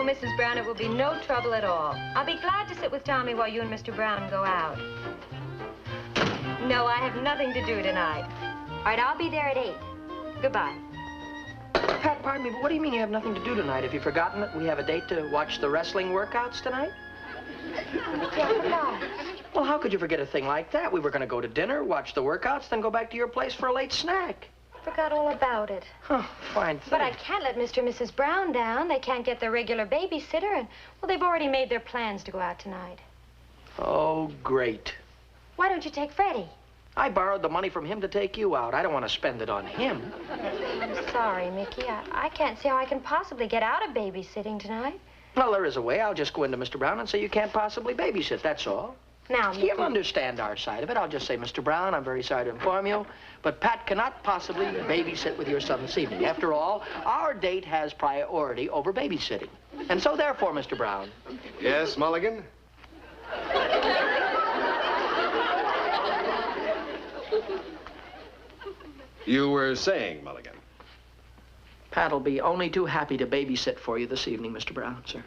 No, Mrs. Brown, it will be no trouble at all. I'll be glad to sit with Tommy while you and Mr. Brown go out. No, I have nothing to do tonight. All right, I'll be there at 8. Goodbye. Pat, pardon me, but what do you mean you have nothing to do tonight? Have you forgotten that we have a date to watch the wrestling workouts tonight? Well, how could you forget a thing like that? We were going to go to dinner, watch the workouts, then go back to your place for a late snack. Forgot all about it. Huh, fine thing. But I can't let Mr. and Mrs. Brown down. They can't get their regular babysitter, and, well, they've already made their plans to go out tonight. Oh, great. Why don't you take Freddie? I borrowed the money from him to take you out. I don't want to spend it on him. I'm sorry, Mickey. I can't see how I can possibly get out of babysitting tonight. Well, there is a way. I'll just go into Mr. Brown and say you can't possibly babysit, that's all. Now, Mickey. He'll understand our side of it. I'll just say, Mr. Brown, I'm very sorry to inform you, but Pat cannot possibly babysit with your son this evening. After all, our date has priority over babysitting. And so, therefore, Mr. Brown. Yes, Mulligan? You were saying, Mulligan. Pat'll be only too happy to babysit for you this evening, Mr. Brown, sir.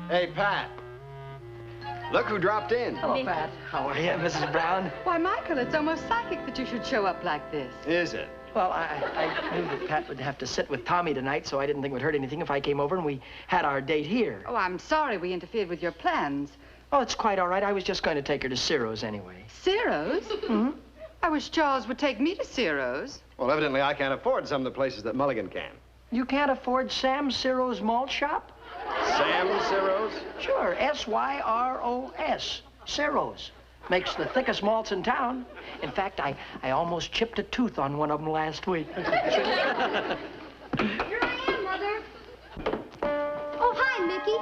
Hey, Pat. Look who dropped in. Hello, Pat. How are you, Mrs. Brown? Why, Michael, it's almost psychic that you should show up like this. Is it? Well, I knew that Pat would have to sit with Tommy tonight, so I didn't think it would hurt anything if I came over and we had our date here. Oh, I'm sorry we interfered with your plans. Oh, it's quite all right. I was just going to take her to Ciro's anyway. Ciro's? Mm-hmm. I wish Charles would take me to Ciro's. Well, evidently I can't afford some of the places that Mulligan can. You can't afford Sam Ciro's malt shop? Sam Ciro's? Sure, S-Y-R-O-S. Ciro's. Makes the thickest malts in town. In fact, I almost chipped a tooth on one of them last week. Here I am, Mother. Oh, hi, Mickey.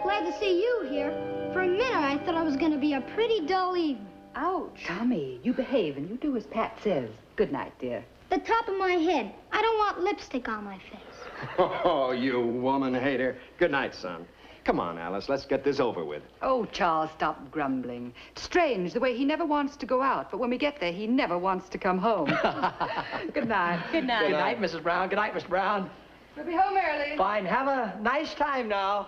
Glad to see you here. For a minute, I thought I was going to be a pretty dull evening. Ouch. Tommy, you behave and you do as Pat says. Good night, dear. The top of my head. I don't want lipstick on my face. Oh, you woman hater. Good night, son. Come on, Alice, let's get this over with. Oh, Charles, stop grumbling. Strange, the way he never wants to go out, but when we get there, he never wants to come home. Good night. Good night. Good night, Mrs. Brown. Good night, Mr. Brown. We'll be home early. Fine. Have a nice time now.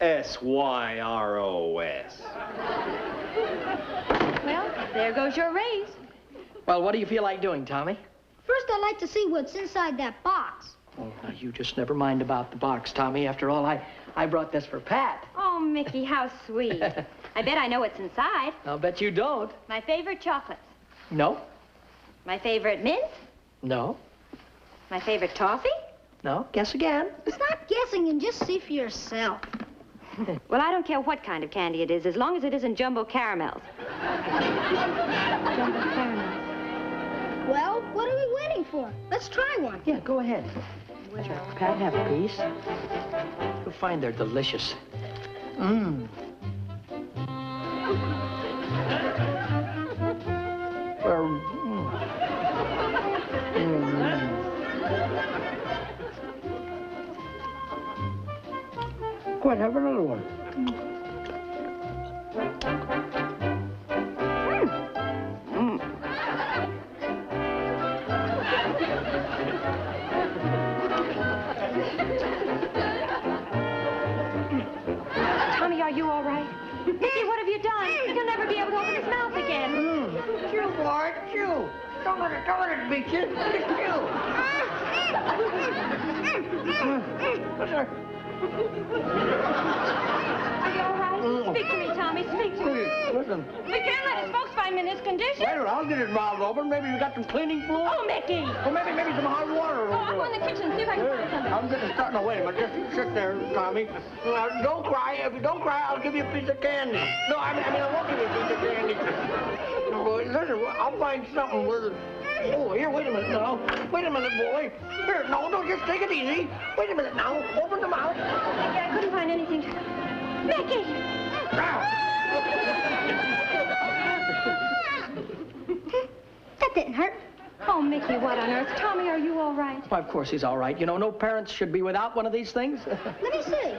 S-Y-R-O-S. Well, there goes your raise. Well, what do you feel like doing, Tommy? First, I'd like to see what's inside that box. Oh, now, you just never mind about the box, Tommy. After all, I brought this for Pat. Oh, Mickey, how sweet. I bet I know what's inside. I'll bet you don't. My favorite chocolates. No. My favorite mint. No. My favorite toffee. No. Guess again. Stop guessing and just see for yourself. Well, I don't care what kind of candy it is, as long as it isn't jumbo caramels. Jumbo caramels. Well, what are we waiting for? Let's try one. Yeah, go ahead. Well, Pat, have a piece. You'll find they're delicious. Mmm. Go ahead, have another one. Tommy, are you all right? Mickey, what have you done? He'll never be able to open his mouth again. Chew, boy, chew. Don't let it beat you. Chew. Are you all right? Speak to me, Tommy. Speak to me. Listen. We can't let his folks find him in this condition. Well, I'll get his mouth open. Maybe you got some cleaning fluid. Oh, Mickey. Or maybe some hot water. Oh, I'll go in the kitchen and see if I can find something. I'm getting starting to wait a minute. Just sit there, Tommy. Don't cry. If you don't cry, I'll give you a piece of candy. No, I mean, I won't give you a piece of candy. Boy, listen, I'll find something with it. Oh, here, wait a minute now. Wait a minute, boy. Here, no, just take it easy. Wait a minute now. Open the mouth. Mickey, I couldn't find anything. Mickey! That didn't hurt. Oh, Mickey, what on earth? Tommy, are you all right? Why, of course he's all right. You know, no parents should be without one of these things. Let me see.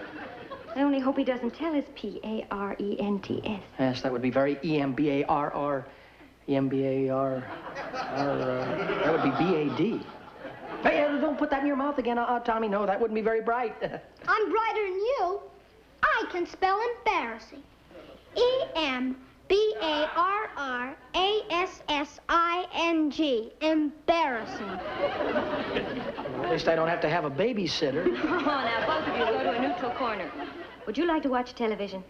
I only hope he doesn't tell his P-A-R-E-N-T-S. Yes, that would be very E-M-B-A-R-R. E-M-B-A-R... that would be B-A-D. Hey, don't put that in your mouth again, Tommy. No, that wouldn't be very bright. I'm brighter than you. I can spell embarrassing. E-M-B-A-R-R-A-S-S-I-N-G. Embarrassing. At least I don't have to have a babysitter. Oh, now, both of you go to a neutral corner. Would you like to watch television?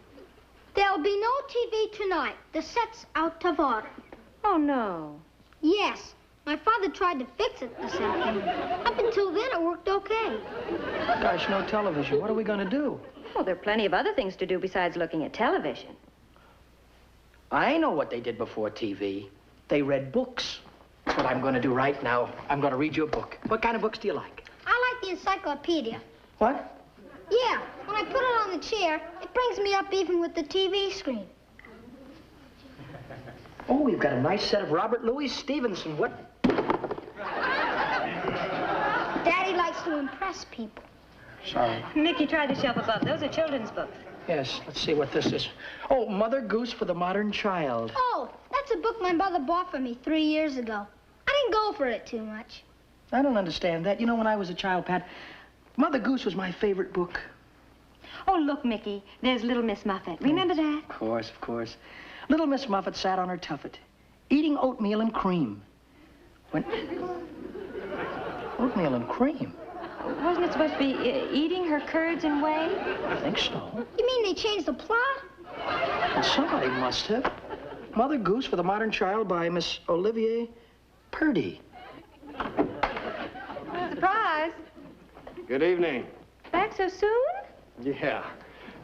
There'll be no TV tonight. The set's out of order. Oh, no. Yes. My father tried to fix it this afternoon. Up until then, it worked okay. Gosh, no television. What are we going to do? Well, there are plenty of other things to do besides looking at television. I know what they did before TV. They read books. That's what I'm going to do right now. I'm going to read you a book. What kind of books do you like? I like the encyclopedia. What? Yeah, when I put it on the chair, it brings me up even with the TV screen. Oh, we've got a nice set of Robert Louis Stevenson. What? Daddy likes to impress people. Sorry. Mickey, try the shelf above. Those are children's books. Yes, let's see what this is. Oh, Mother Goose for the Modern Child. Oh, that's a book my mother bought for me 3 years ago. I didn't go for it too much. I don't understand that. You know, when I was a child, Pat, Mother Goose was my favorite book. Oh, look, Mickey. There's Little Miss Muffet. Remember that? Of course, of course. Little Miss Muffet sat on her tuffet, eating oatmeal and cream. When... Oatmeal and cream? Wasn't it supposed to be eating her curds and whey? I think so. You mean they changed the plot? Well, somebody must have. Mother Goose for the Modern Child by Miss Olivia Purdy. Surprise. Good evening. Back so soon? Yeah.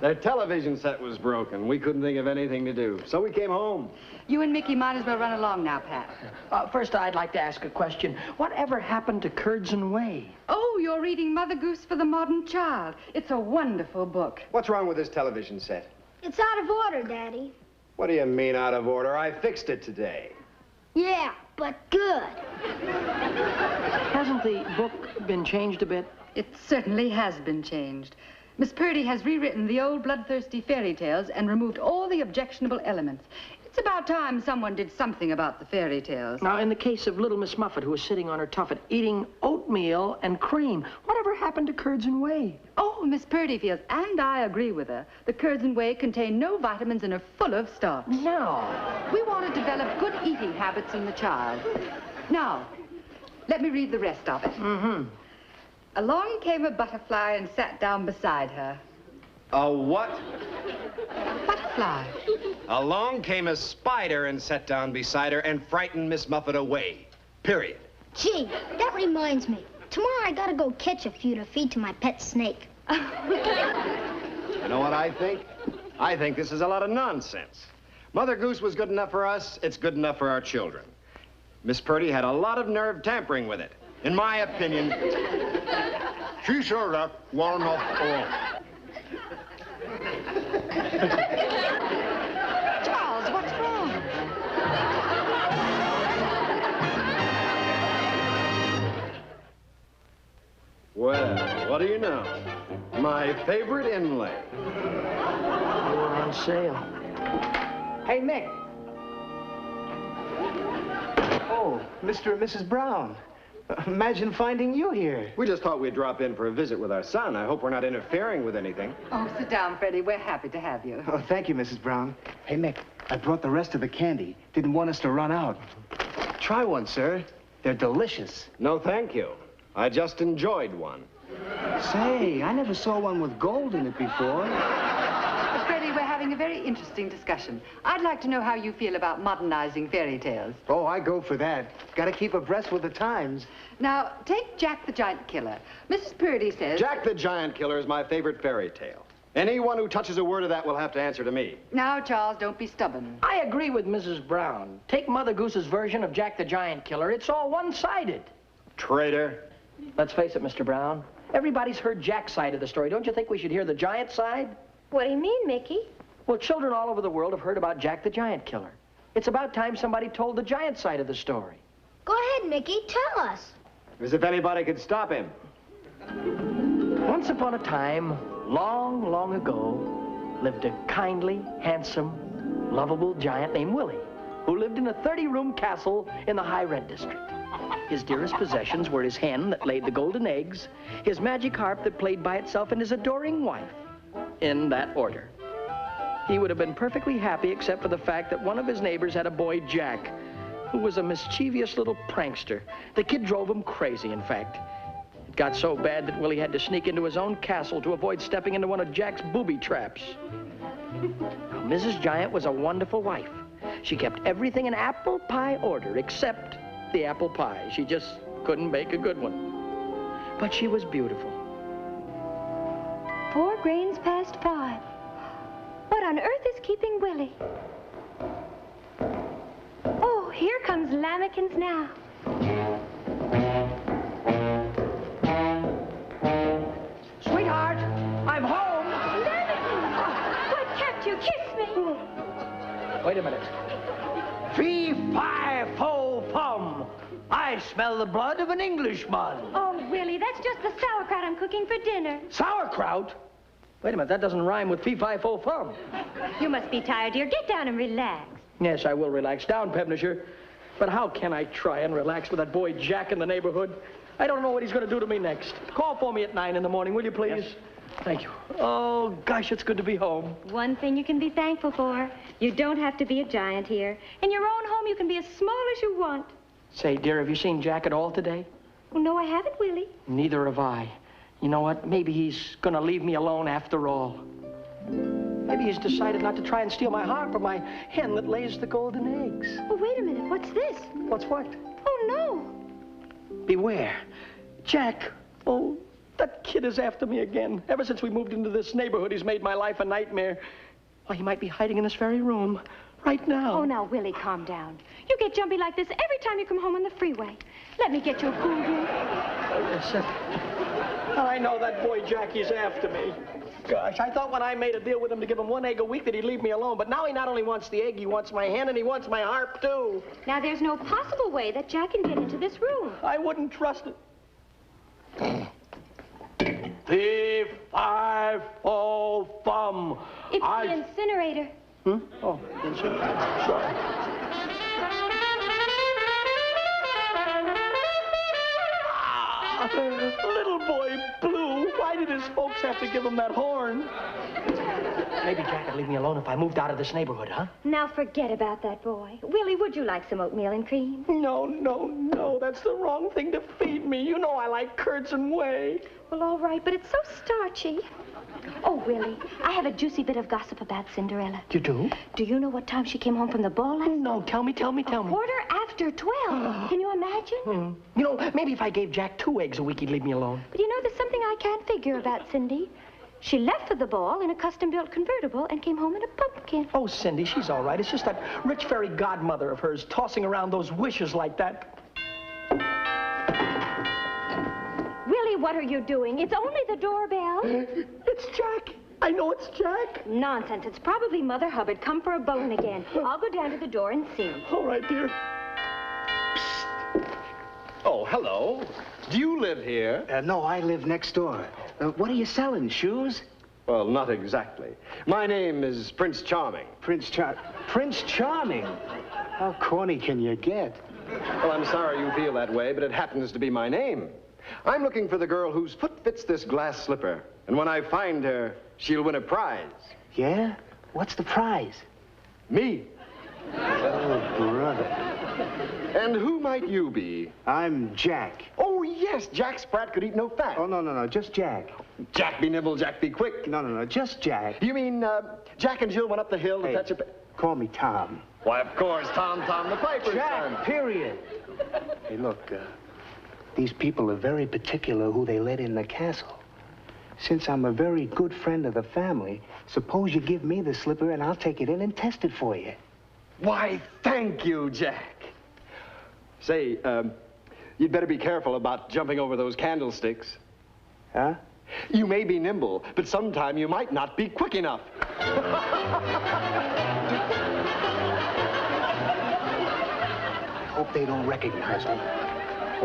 Their television set was broken. We couldn't think of anything to do, so we came home. You and Mickey might as well run along now, Pat. First, I'd like to ask a question. Whatever happened to Curds and Whey? Oh, you're reading Mother Goose for the Modern Child. It's a wonderful book. What's wrong with this television set? It's out of order, Daddy. What do you mean out of order? I fixed it today. Yeah, but good. Hasn't the book been changed a bit? It certainly has been changed. Miss Purdy has rewritten the old bloodthirsty fairy tales and removed all the objectionable elements. It's about time someone did something about the fairy tales. Now, in the case of Little Miss Muffet, who was sitting on her tuffet eating oatmeal and cream, whatever happened to Curds and Whey? Oh, Miss Purdy feels, and I agree with her, the curds and whey contain no vitamins and are full of starch. No. We want to develop good eating habits in the child. Now, let me read the rest of it. Mm-hmm. Along came a butterfly and sat down beside her. A what? Butterfly. Along came a spider and sat down beside her and frightened Miss Muffet away. Period. Gee, that reminds me. Tomorrow I gotta go catch a few to feed to my pet snake. You know what I think? I think this is a lot of nonsense. Mother Goose was good enough for us. It's good enough for our children. Miss Purdy had a lot of nerve tampering with it. In my opinion, she sure left well enough alone. Charles, what's wrong? Well, what do you know? My favorite inlay. They were on sale. Hey, Mick. Oh, Mr. and Mrs. Brown. Imagine finding you here. We just thought we'd drop in for a visit with our son. I hope we're not interfering with anything. Oh, sit down, Freddie. We're happy to have you. Oh, thank you, Mrs. Brown. Hey, Mick, I brought the rest of the candy. Didn't want us to run out. Try one, sir. They're delicious. No, thank you. I just enjoyed one. Say, I never saw one with gold in it before. Freddie, we're having a very interesting discussion. I'd like to know how you feel about modernizing fairy tales. Oh, I go for that. Gotta keep abreast with the times. Now, take Jack the Giant Killer. Mrs. Purdy says... Jack the Giant Killer is my favorite fairy tale. Anyone who touches a word of that will have to answer to me. Now, Charles, don't be stubborn. I agree with Mrs. Brown. Take Mother Goose's version of Jack the Giant Killer. It's all one-sided. Traitor. Let's face it, Mr. Brown. Everybody's heard Jack's side of the story. Don't you think we should hear the giant side? What do you mean, Mickey? Well, children all over the world have heard about Jack the Giant Killer. It's about time somebody told the giant side of the story. Go ahead, Mickey. Tell us. As if anybody could stop him. Once upon a time, long, long ago, lived a kindly, handsome, lovable giant named Willie. who lived in a 30-room castle in the high-rent district. His dearest possessions were his hen that laid the golden eggs, his magic harp that played by itself, and his adoring wife, in that order. He would have been perfectly happy except for the fact that one of his neighbors had a boy, Jack, who was a mischievous little prankster. The kid drove him crazy, in fact. It got so bad that Willie had to sneak into his own castle to avoid stepping into one of Jack's booby traps. Now, Mrs. Giant was a wonderful wife. She kept everything in apple pie order except the apple pie. She just couldn't bake a good one. But she was beautiful. 4 grains past 5. What on earth is keeping Willie? Oh, here comes Lamekins now. Sweetheart, I'm home. Lamekins! What kept you? Kiss me. Wait a minute. Fee, fi, fo, fum. I smell the blood of an Englishman. Oh, Willie, that's just the sauerkraut I'm cooking for dinner. Sauerkraut? Wait a minute, that doesn't rhyme with fee-fi-fo-fum. You must be tired, dear. Get down and relax. Yes, I will relax. Down, Pevnisher. But how can I try and relax with that boy Jack in the neighborhood? I don't know what he's going to do to me next. Call for me at 9 in the morning, will you, please? Yes. Thank you. Oh, gosh, it's good to be home. One thing you can be thankful for. You don't have to be a giant here. In your own home, you can be as small as you want. Say, dear, have you seen Jack at all today? Well, no, I haven't, Willie. Neither have I. You know what? Maybe he's going to leave me alone after all. Maybe he's decided not to try and steal my harp or my hen that lays the golden eggs. Oh, wait a minute. What's this? What's what? Oh, no. Beware. Jack. Oh, that kid is after me again. Ever since we moved into this neighborhood, he's made my life a nightmare. Why, he might be hiding in this very room right now. Oh, now, Willie, calm down. You get jumpy like this every time you come home on the freeway. Let me get you a cool drink. I know that boy Jackie's after me. Gosh, I thought when I made a deal with him to give him 1 egg a week that he'd leave me alone, but now he not only wants the egg, he wants my hen and he wants my harp, too. Now, there's no possible way that Jack can get into this room. I wouldn't trust it. Fee, fi, fo, fum. It's the incinerator. Hmm? Oh, incinerator. Sorry. Little boy Blue, why did his folks have to give him that horn? Maybe Jack would leave me alone if I moved out of this neighborhood, huh? Now forget about that boy. Willie, would you like some oatmeal and cream? No, that's the wrong thing to feed me. You know I like curds and whey. Well, all right, but it's so starchy. Oh, Willie, I have a juicy bit of gossip about Cinderella. You do? Do you know what time she came home from the ball last night? No, tell me. 12:15. Can you imagine? You know, maybe if I gave Jack 2 eggs a week, he'd leave me alone. But you know, there's something I can't figure about Cindy. She left for the ball in a custom-built convertible and came home in a pumpkin. Oh, Cindy, she's all right. It's just that rich fairy godmother of hers tossing around those wishes like that. Willie, what are you doing? It's only the doorbell. It's Jack. I know it's Jack. Nonsense. It's probably Mother Hubbard come for a bone again. I'll go down to the door and see. All right, dear. Oh, hello. Do you live here? No, I live next door. What are you selling, shoes? Well, not exactly. My name is Prince Charming. Prince Charming? How corny can you get? Well, I'm sorry you feel that way, but it happens to be my name. I'm looking for the girl whose foot fits this glass slipper. And when I find her, she'll win a prize. Yeah? What's the prize? Me. Oh, brother. And who might you be? I'm Jack. Oh, yes, Jack Sprat could eat no fat. Oh, no, just Jack. Jack be nimble, Jack be quick. No, just Jack. You mean Jack and Jill went up the hill to fetch a... Call me Tom. Why, of course, Tom the Piper's Jack, son. period. Hey, look, these people are very particular who they let in the castle. Since I'm a very good friend of the family, suppose you give me the slipper and I'll take it in and test it for you. Why, thank you, Jack. Say, you'd better be careful about jumping over those candlesticks. Huh? You may be nimble, but sometime you might not be quick enough. I hope they don't recognize me.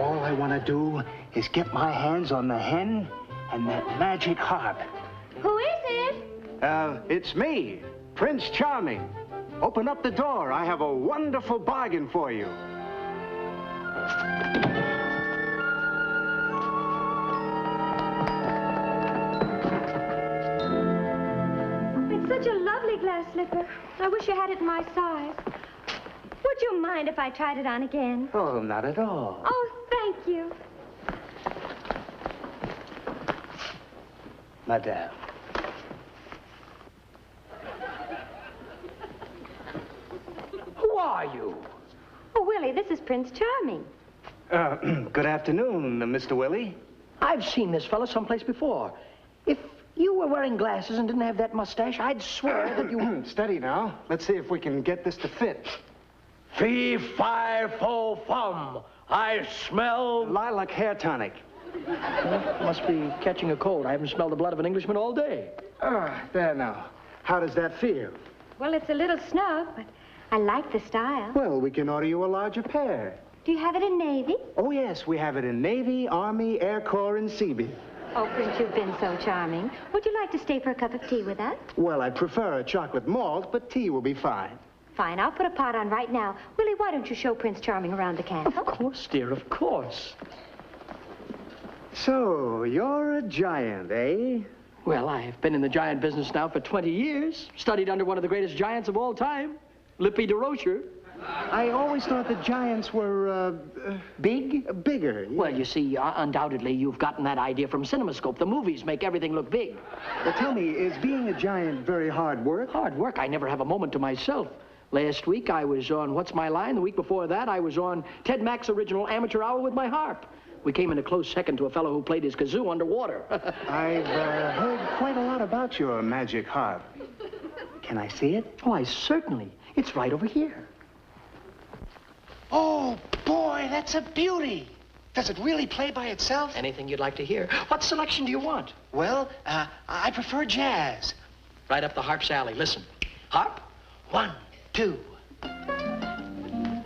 All I want to do is get my hands on the hen and that magic harp. Who is it? It's me, Prince Charming. Open up the door. I have a wonderful bargain for you. It's such a lovely glass slipper. I wish you had it in my size. Would you mind if I tried it on again? Oh, not at all. Oh, thank you. Madame. Who are you? Oh, Willie, this is Prince Charming. Good afternoon, Mr. Willie. I've seen this fella someplace before. If you were wearing glasses and didn't have that mustache, I'd swear that you... Steady now. Let's see if we can get this to fit. Fee, fi, fo, fum. I smell... Lilac hair tonic. Must be catching a cold. I haven't smelled the blood of an Englishman all day. There now. How does that feel? Well, it's a little snug, but I like the style. Well, we can order you a larger pair. Do you have it in navy? Oh, yes, we have it in Navy, Army, Air Corps, and Seabeam. Oh, Prince, you've been so charming. Would you like to stay for a cup of tea with us? Well, I prefer a chocolate malt, but tea will be fine. Fine, I'll put a pot on right now. Willie, why don't you show Prince Charming around the castle? Of course, dear, of course. So, you're a giant, eh? Well, I've been in the giant business now for 20 years. Studied under one of the greatest giants of all time, Lippy de Rocher. I always thought the giants were, Big? bigger. Yeah. Well, you see, undoubtedly, you've gotten that idea from CinemaScope. The movies make everything look big. Well, tell me, is being a giant very hard work? Hard work. I never have a moment to myself. Last week, I was on What's My Line? The week before that, I was on Ted Mack's original Amateur Hour with my harp. We came in a close second to a fellow who played his kazoo underwater. I've heard quite a lot about your magic harp. Can I see it? Why, certainly. It's right over here. Oh, boy, that's a beauty. Does it really play by itself? Anything you'd like to hear. What selection do you want? Well, I prefer jazz. Right up the harp's alley. Listen. Harp. 1, 2.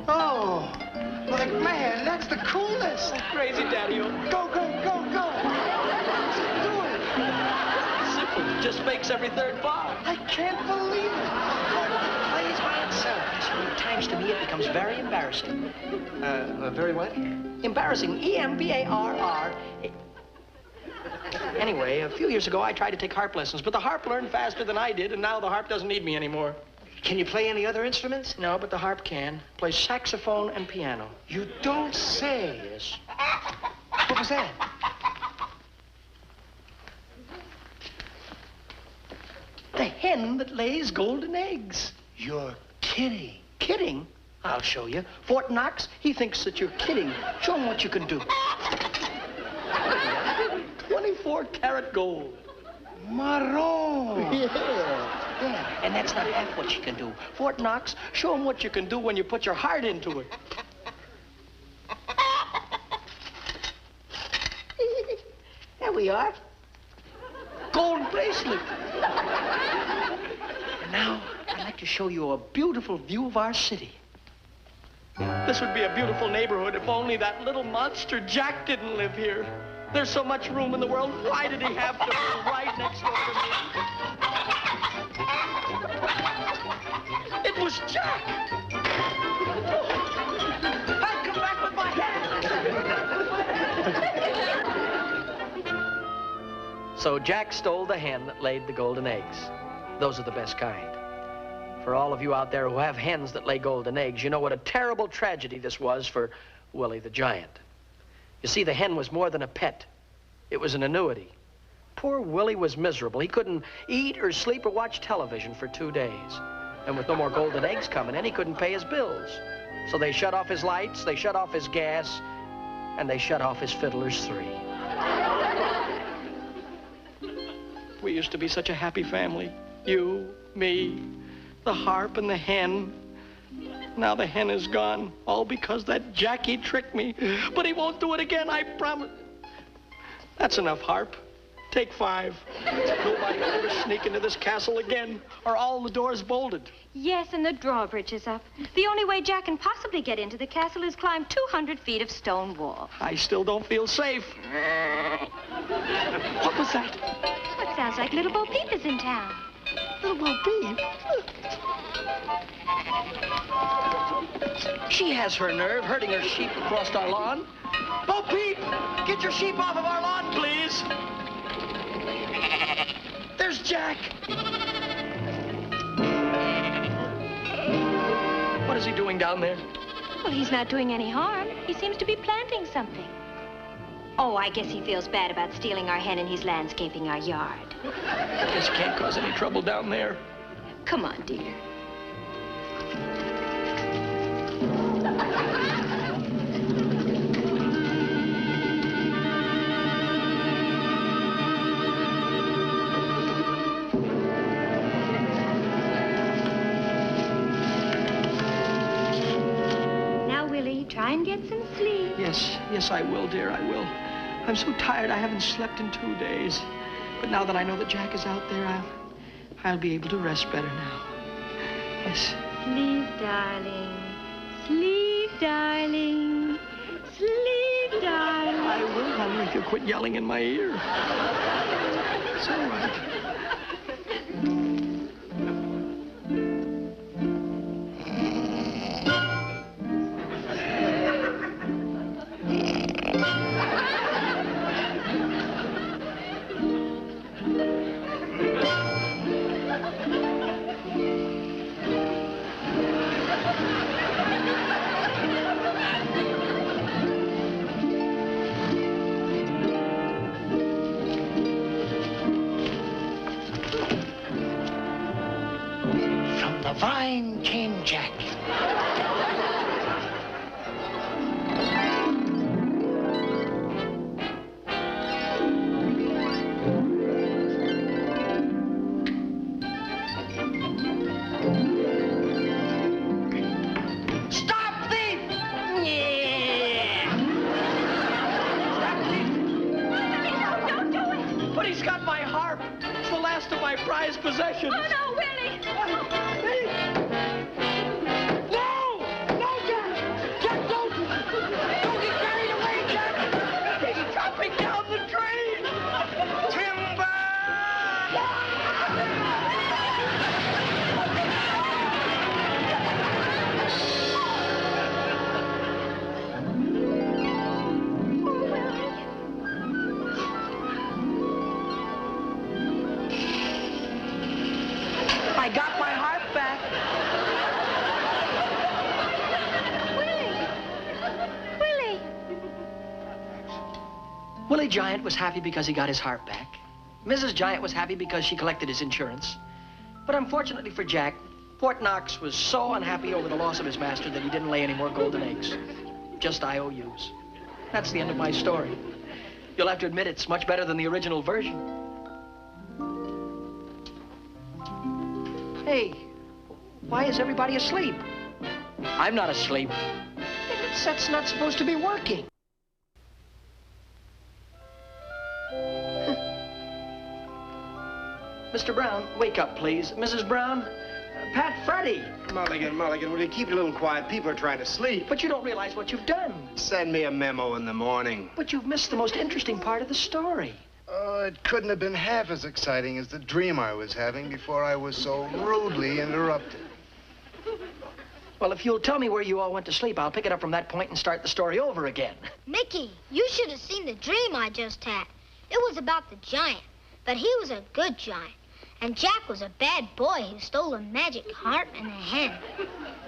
Oh, like, man, that's the coolest. Crazy, Daddy-o. Go, go, go, go. Do it. Simple. Just makes every third bar. I can't believe it. Plays by itself. At times to me it becomes very embarrassing. Very what? Embarrassing. E-M-B-A-R-R. Anyway, a few years ago I tried to take harp lessons, but the harp learned faster than I did, and now the harp doesn't need me anymore. Can you play any other instruments? No, but the harp can. Plays saxophone and piano. You don't say. Yes. What was that? The hen that lays golden eggs. You're kidding. Kidding? I'll show you. Fort Knox, he thinks that you're kidding. Show him what you can do. 24-karat gold. Marron. Yeah, and that's not half what you can do. Fort Knox, show him what you can do when you put your heart into it. There we are. Gold bracelet. And now, I'd like to show you a beautiful view of our city. This would be a beautiful neighborhood if only that little monster Jack didn't live here. There's so much room in the world. Why did he have to be right next door to me? It was Jack. Oh, I'll come back with my hand. So Jack stole the hen that laid the golden eggs. Those are the best kind. For all of you out there who have hens that lay golden eggs, you know what a terrible tragedy this was for Willie the Giant. You see, the hen was more than a pet. It was an annuity. Poor Willie was miserable. He couldn't eat or sleep or watch television for 2 days. And with no more golden eggs coming in, he couldn't pay his bills. So they shut off his lights, they shut off his gas, and they shut off his fiddlers 3. We used to be such a happy family. You, me, the harp, and the hen. Now the hen is gone, all because that Jackie tricked me. But he won't do it again, I promise. That's enough, harp. Take 5. Nobody will ever sneak into this castle again, or all the doors bolted. Yes, and the drawbridge is up. The only way Jack can possibly get into the castle is climb 200 feet of stone wall. I still don't feel safe. What was that? Well, it sounds like Little Bo Peep is in town. Little Bo Peep? She has her nerve, herding her sheep across our lawn. Bo Peep, get your sheep off of our lawn, please. There's Jack. What is he doing down there? Well, he's not doing any harm. He seems to be planting something. Oh, I guess he feels bad about stealing our hen and he's landscaping our yard. I guess he can't cause any trouble down there. Come on, dear. Try and get some sleep. Yes, I will, dear, I will. I'm so tired I haven't slept in 2 days. But now that I know that Jack is out there, I'll be able to rest better now. Yes. Sleep, darling. Sleep, darling. Sleep, darling. I will, honey, if you'll quit yelling in my ear. It's all right. Vine came Jack. Stop thief! Yeah! Stop thief! Don't do it! But he's got my harp. It's the last of my prized possessions. Oh, no, Willie! No! No, Jack! Jack, don't get carried away, Jack! He's chopping down the train! Timber! I got my harp back. Willie! Willie Giant was happy because he got his harp back. Mrs. Giant was happy because she collected his insurance. But unfortunately for Jack, Fort Knox was so unhappy over the loss of his master that he didn't lay any more golden eggs. Just IOUs. That's the end of my story. You'll have to admit it's much better than the original version. Hey, why is everybody asleep? I'm not asleep. The set's not supposed to be working. Mr. Brown, wake up, please. Mrs. Brown, Pat Freddy. Mulligan, will you keep it a little quiet? People are trying to sleep. But you don't realize what you've done. Send me a memo in the morning. But you've missed the most interesting part of the story. Oh, it couldn't have been half as exciting as the dream I was having before I was so rudely interrupted. Well, if you'll tell me where you all went to sleep, I'll pick it up from that point and start the story over again. Mickey, you should have seen the dream I just had. It was about the giant, but he was a good giant. And Jack was a bad boy who stole a magic harp and a hen.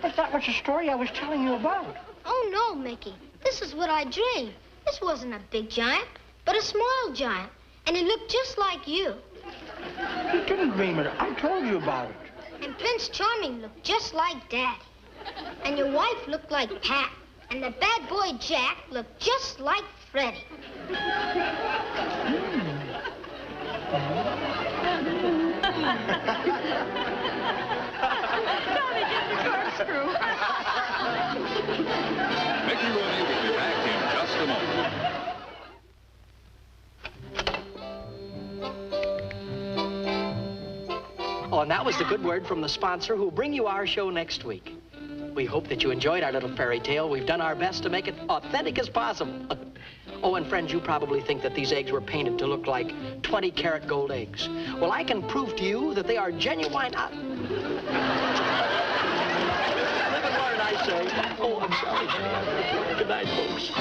But that was the story I was telling you about. Oh, no, Mickey. This is what I dreamed. This wasn't a big giant, but a small giant. And he looked just like you. You didn't dream it. I told you about it. And Prince Charming looked just like Daddy. And your wife looked like Pat. And the bad boy Jack looked just like Freddie. Tommy, get the corkscrew. Mickey Rooney will be back in just a moment. Oh, and that was the good word from the sponsor who'll bring you our show next week. We hope that you enjoyed our little fairy tale. We've done our best to make it authentic as possible. Oh, and friends, you probably think that these eggs were painted to look like 20-karat gold eggs. Well, I can prove to you that they are genuine. Live and learn, I say? Oh, I'm sorry. Good night, folks.